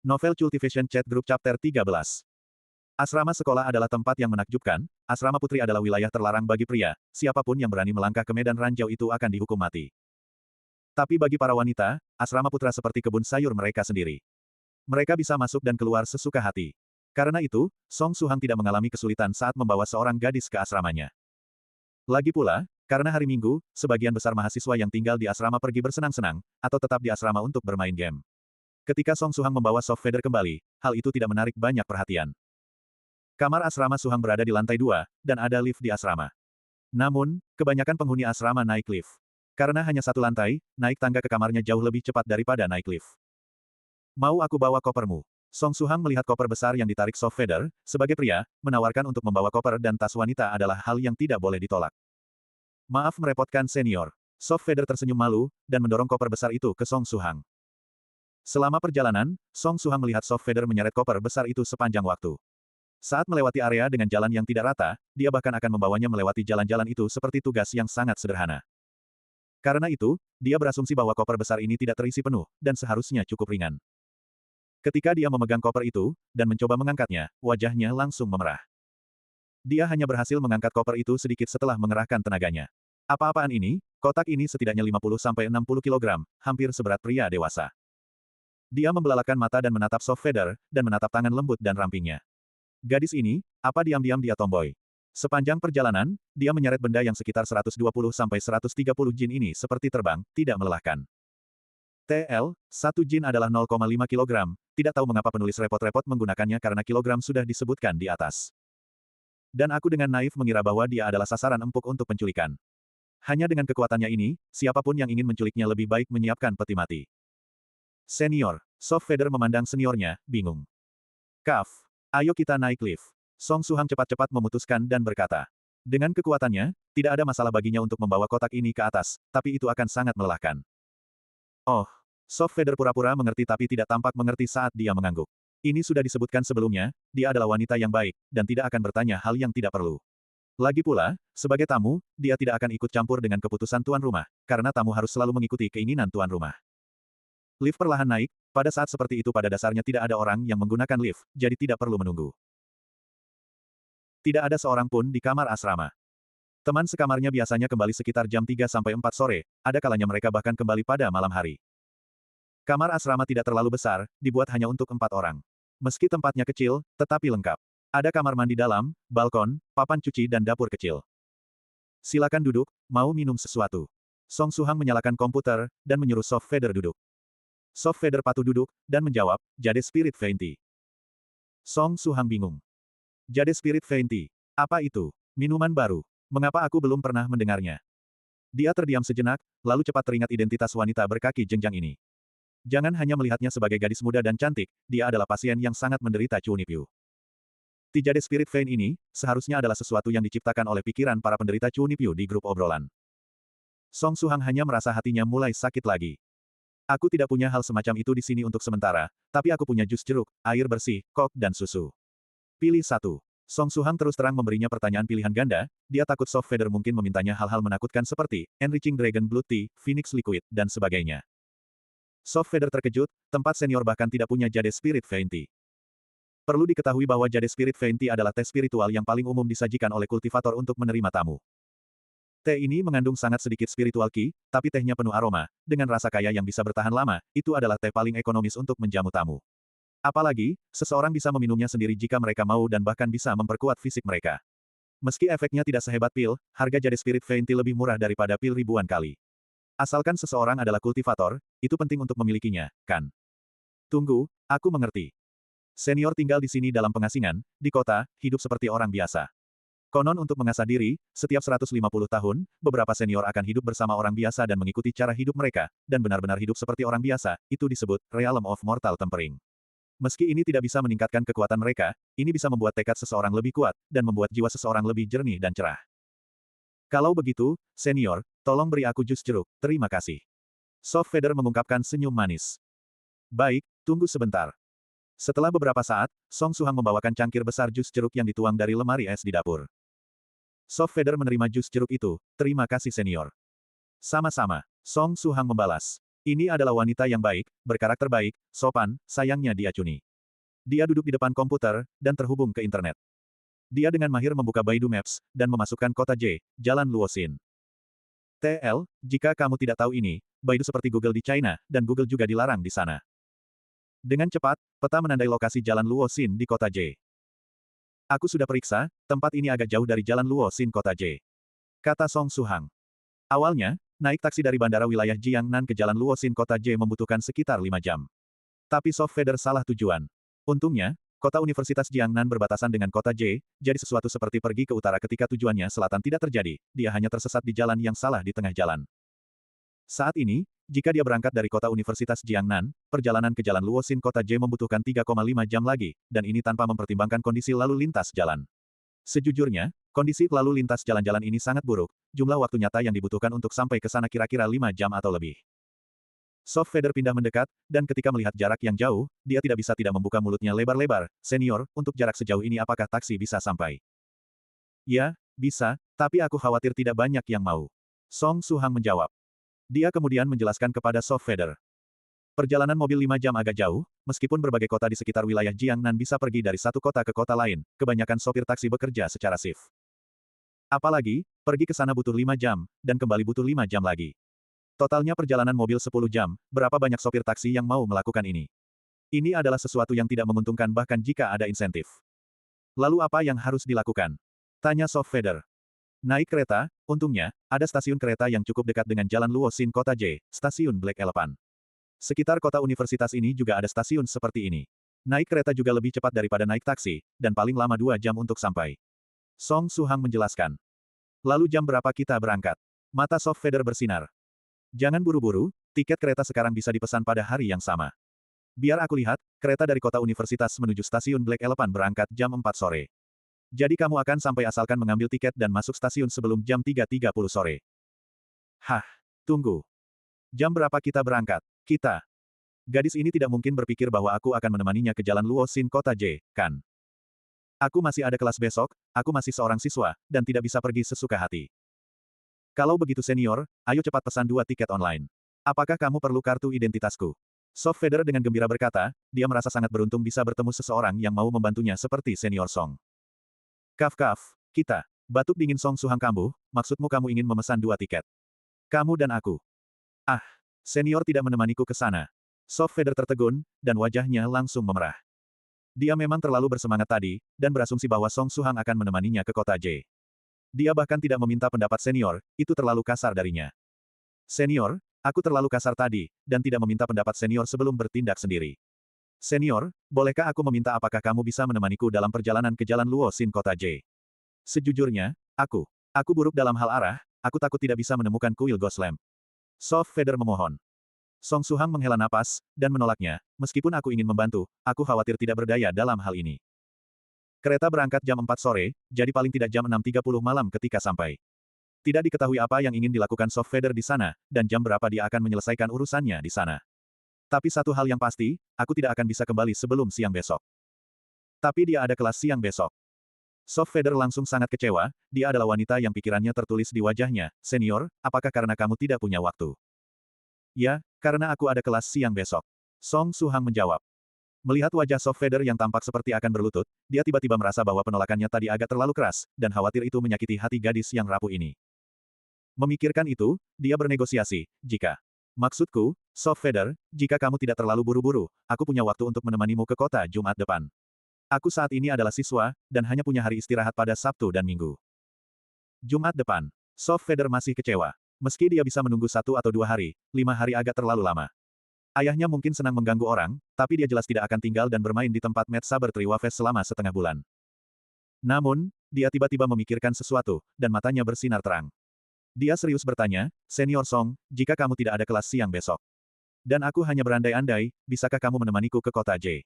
Novel Cultivation Chat Group Chapter 13. Asrama sekolah adalah tempat yang menakjubkan, asrama putri adalah wilayah terlarang bagi pria, siapapun yang berani melangkah ke medan ranjau itu akan dihukum mati. Tapi bagi para wanita, asrama putra seperti kebun sayur mereka sendiri. Mereka bisa masuk dan keluar sesuka hati. Karena itu, Song Suhang tidak mengalami kesulitan saat membawa seorang gadis ke asramanya. Lagi pula, karena hari Minggu, sebagian besar mahasiswa yang tinggal di asrama pergi bersenang-senang, atau tetap di asrama untuk bermain game. Ketika Song Suhang membawa soft feather kembali, hal itu tidak menarik banyak perhatian. Kamar asrama Suhang berada di lantai 2, dan ada lift di asrama. Namun, kebanyakan penghuni asrama naik lift. Karena hanya satu lantai, naik tangga ke kamarnya jauh lebih cepat daripada naik lift. Mau aku bawa kopermu? Song Suhang melihat koper besar yang ditarik soft feather, sebagai pria, menawarkan untuk membawa koper dan tas wanita adalah hal yang tidak boleh ditolak. Maaf merepotkan senior. Soft feather tersenyum malu, dan mendorong koper besar itu ke Song Suhang. Selama perjalanan, Song Suhang melihat soft feather menyeret koper besar itu sepanjang waktu. Saat melewati area dengan jalan yang tidak rata, dia bahkan akan membawanya melewati jalan-jalan itu seperti tugas yang sangat sederhana. Karena itu, dia berasumsi bahwa koper besar ini tidak terisi penuh, dan seharusnya cukup ringan. Ketika dia memegang koper itu, dan mencoba mengangkatnya, wajahnya langsung memerah. Dia hanya berhasil mengangkat koper itu sedikit setelah mengerahkan tenaganya. Apa-apaan ini? Kotak ini setidaknya 50-60 kg, hampir seberat pria dewasa. Dia membelalakan mata dan menatap soft feather, dan menatap tangan lembut dan rampingnya. Gadis ini, apa diam-diam dia tomboy? Sepanjang perjalanan, dia menyeret benda yang sekitar 120-130 jin ini seperti terbang, tidak melelahkan. TL, 1 jin adalah 0,5 kg, tidak tahu mengapa penulis repot-repot menggunakannya karena kilogram sudah disebutkan di atas. Dan aku dengan naif mengira bahwa dia adalah sasaran empuk untuk penculikan. Hanya dengan kekuatannya ini, siapapun yang ingin menculiknya lebih baik menyiapkan peti mati. Senior, soft feather memandang seniornya, bingung. Kaf, ayo kita naik lift. Song Suhang cepat-cepat memutuskan dan berkata. Dengan kekuatannya, tidak ada masalah baginya untuk membawa kotak ini ke atas, tapi itu akan sangat melelahkan. Oh, soft feather pura-pura mengerti tapi tidak tampak mengerti saat dia mengangguk. Ini sudah disebutkan sebelumnya, dia adalah wanita yang baik, dan tidak akan bertanya hal yang tidak perlu. Lagi pula, sebagai tamu, dia tidak akan ikut campur dengan keputusan tuan rumah, karena tamu harus selalu mengikuti keinginan tuan rumah. Lift perlahan naik, pada saat seperti itu pada dasarnya tidak ada orang yang menggunakan lift, jadi tidak perlu menunggu. Tidak ada seorang pun di kamar asrama. Teman sekamarnya biasanya kembali sekitar jam 3-4 sore, ada kalanya mereka bahkan kembali pada malam hari. Kamar asrama tidak terlalu besar, dibuat hanya untuk 4 orang. Meski tempatnya kecil, tetapi lengkap. Ada kamar mandi dalam, balkon, papan cuci dan dapur kecil. Silakan duduk, mau minum sesuatu. Song Suhang menyalakan komputer, dan menyuruh soft feather duduk. Soft feather patuh duduk, dan menjawab, Jade Spirit Fainty. Song Suhang bingung. Jade Spirit Fainty. Apa itu? Minuman baru. Mengapa aku belum pernah mendengarnya? Dia terdiam sejenak, lalu cepat teringat identitas wanita berkaki jenjang ini. Jangan hanya melihatnya sebagai gadis muda dan cantik, dia adalah pasien yang sangat menderita Chunipyu. Jade Spirit Faint ini, seharusnya adalah sesuatu yang diciptakan oleh pikiran para penderita Chunipyu di grup obrolan. Song Suhang hanya merasa hatinya mulai sakit lagi. Aku tidak punya hal semacam itu di sini untuk sementara, tapi aku punya jus jeruk, air bersih, kok dan susu. Pilih satu. Song Suhang terus terang memberinya pertanyaan pilihan ganda, dia takut soft feather mungkin memintanya hal-hal menakutkan seperti, Enriching Dragon Blood Tea, Phoenix Liquid, dan sebagainya. Soft feather terkejut, tempat senior bahkan tidak punya Jade Spirit Fainty. Perlu diketahui bahwa Jade Spirit Fainty adalah teh spiritual yang paling umum disajikan oleh kultivator untuk menerima tamu. Teh ini mengandung sangat sedikit spiritual qi, tapi tehnya penuh aroma, dengan rasa kaya yang bisa bertahan lama, itu adalah teh paling ekonomis untuk menjamu tamu. Apalagi, seseorang bisa meminumnya sendiri jika mereka mau dan bahkan bisa memperkuat fisik mereka. Meski efeknya tidak sehebat pil, harga Jade Spirit Fainty lebih murah daripada pil ribuan kali. Asalkan seseorang adalah kultivator, itu penting untuk memilikinya, kan? Tunggu, aku mengerti. Senior tinggal di sini dalam pengasingan, di kota, hidup seperti orang biasa. Konon untuk mengasah diri, setiap 150 tahun, beberapa senior akan hidup bersama orang biasa dan mengikuti cara hidup mereka, dan benar-benar hidup seperti orang biasa, itu disebut Realm of Mortal Tempering. Meski ini tidak bisa meningkatkan kekuatan mereka, ini bisa membuat tekad seseorang lebih kuat, dan membuat jiwa seseorang lebih jernih dan cerah. Kalau begitu, senior, tolong beri aku jus jeruk, terima kasih. Soft feather mengungkapkan senyum manis. Baik, tunggu sebentar. Setelah beberapa saat, Song Suhang membawakan cangkir besar jus jeruk yang dituang dari lemari es di dapur. Soft feather menerima jus jeruk itu, terima kasih senior. Sama-sama, Song Suhang membalas. Ini adalah wanita yang baik, berkarakter baik, sopan, sayangnya diacuni. Dia duduk di depan komputer, dan terhubung ke internet. Dia dengan mahir membuka Baidu Maps, dan memasukkan kota J, Jalan Luoxin. TL, jika kamu tidak tahu ini, Baidu seperti Google di China, dan Google juga dilarang di sana. Dengan cepat, peta menandai lokasi Jalan Luoxin di kota J. Aku sudah periksa, tempat ini agak jauh dari Jalan Luoxin kota J. Kata Song Suhang. Awalnya, naik taksi dari bandara wilayah Jiangnan ke Jalan Luoxin kota J membutuhkan sekitar 5 jam. Tapi Soft Feather salah tujuan. Untungnya, kota Universitas Jiangnan berbatasan dengan kota J, jadi sesuatu seperti pergi ke utara ketika tujuannya selatan tidak terjadi, dia hanya tersesat di jalan yang salah di tengah jalan. Saat ini, jika dia berangkat dari kota Universitas Jiangnan, perjalanan ke Jalan Luoxin kota J membutuhkan 3,5 jam lagi, dan ini tanpa mempertimbangkan kondisi lalu lintas jalan. Sejujurnya, kondisi lalu lintas jalan-jalan ini sangat buruk, jumlah waktu nyata yang dibutuhkan untuk sampai ke sana kira-kira 5 jam atau lebih. Soft Feather pindah mendekat, dan ketika melihat jarak yang jauh, dia tidak bisa tidak membuka mulutnya lebar-lebar. Senior, untuk jarak sejauh ini apakah taksi bisa sampai? Ya, bisa, tapi aku khawatir tidak banyak yang mau. Song Suhang menjawab. Dia kemudian menjelaskan kepada Soft Feather. Perjalanan mobil 5 jam agak jauh, meskipun berbagai kota di sekitar wilayah Jiangnan bisa pergi dari satu kota ke kota lain, kebanyakan sopir taksi bekerja secara shift. Apalagi, pergi ke sana butuh 5 jam, dan kembali butuh 5 jam lagi. Totalnya perjalanan mobil 10 jam, berapa banyak sopir taksi yang mau melakukan ini? Ini adalah sesuatu yang tidak menguntungkan bahkan jika ada insentif. Lalu apa yang harus dilakukan? Tanya Soft Feather. Naik kereta, untungnya, ada stasiun kereta yang cukup dekat dengan Jalan Luoxin kota J, stasiun Black Elephant. Sekitar kota universitas ini juga ada stasiun seperti ini. Naik kereta juga lebih cepat daripada naik taksi, dan paling lama 2 jam untuk sampai. Song Suhang menjelaskan. Lalu jam berapa kita berangkat? Mata Soft Feather bersinar. Jangan buru-buru, tiket kereta sekarang bisa dipesan pada hari yang sama. Biar aku lihat, kereta dari kota universitas menuju stasiun Black Elephant berangkat jam 4 sore. Jadi kamu akan sampai asalkan mengambil tiket dan masuk stasiun sebelum jam 3.30 sore. Hah, tunggu. Jam berapa kita berangkat? Kita. Gadis ini tidak mungkin berpikir bahwa aku akan menemaninya ke Jalan Luoxin kota J, kan? Aku masih ada kelas besok, aku masih seorang siswa, dan tidak bisa pergi sesuka hati. Kalau begitu senior, ayo cepat pesan 2 tiket online. Apakah kamu perlu kartu identitasku? Soft Feather dengan gembira berkata, dia merasa sangat beruntung bisa bertemu seseorang yang mau membantunya seperti senior Song. Kaf, kita. Batuk dingin Song Suhang kambuh, maksudmu kamu ingin memesan 2 tiket? Kamu dan aku. Ah, senior tidak menemaniku ke sana. Soft Feather tertegun, dan wajahnya langsung memerah. Dia memang terlalu bersemangat tadi, dan berasumsi bahwa Song Suhang akan menemaninya ke kota J. Dia bahkan tidak meminta pendapat senior, itu terlalu kasar darinya. Senior, aku terlalu kasar tadi, dan tidak meminta pendapat senior sebelum bertindak sendiri. Senior, bolehkah aku meminta apakah kamu bisa menemaniku dalam perjalanan ke Jalan Luoxin kota J? Sejujurnya, aku buruk dalam hal arah, aku takut tidak bisa menemukan kuil Ghost Lamp. Soft Feather memohon. Song Suhang menghela napas, dan menolaknya, meskipun aku ingin membantu, aku khawatir tidak berdaya dalam hal ini. Kereta berangkat jam 4 sore, jadi paling tidak jam 6.30 malam ketika sampai. Tidak diketahui apa yang ingin dilakukan Soft Feather di sana, dan jam berapa dia akan menyelesaikan urusannya di sana. Tapi satu hal yang pasti, aku tidak akan bisa kembali sebelum siang besok. Tapi dia ada kelas siang besok. Soft Feather langsung sangat kecewa, dia adalah wanita yang pikirannya tertulis di wajahnya. Senior, apakah karena kamu tidak punya waktu? Ya, karena aku ada kelas siang besok. Song Suhang menjawab. Melihat wajah Soft Feather yang tampak seperti akan berlutut, dia tiba-tiba merasa bahwa penolakannya tadi agak terlalu keras, dan khawatir itu menyakiti hati gadis yang rapuh ini. Memikirkan itu, dia bernegosiasi, jika. Maksudku, Soft Feather, jika kamu tidak terlalu buru-buru, aku punya waktu untuk menemanimu ke kota Jumat depan. Aku saat ini adalah siswa, dan hanya punya hari istirahat pada Sabtu dan Minggu. Jumat depan. Soft Feather masih kecewa. Meski dia bisa menunggu 1 atau 2 hari, 5 hari agak terlalu lama. Ayahnya mungkin senang mengganggu orang, tapi dia jelas tidak akan tinggal dan bermain di tempat Met Saber Triwafes selama setengah bulan. Namun, dia tiba-tiba memikirkan sesuatu, dan matanya bersinar terang. Dia serius bertanya, Senior Song, jika kamu tidak ada kelas siang besok. Dan aku hanya berandai-andai, bisakah kamu menemaniku ke kota J?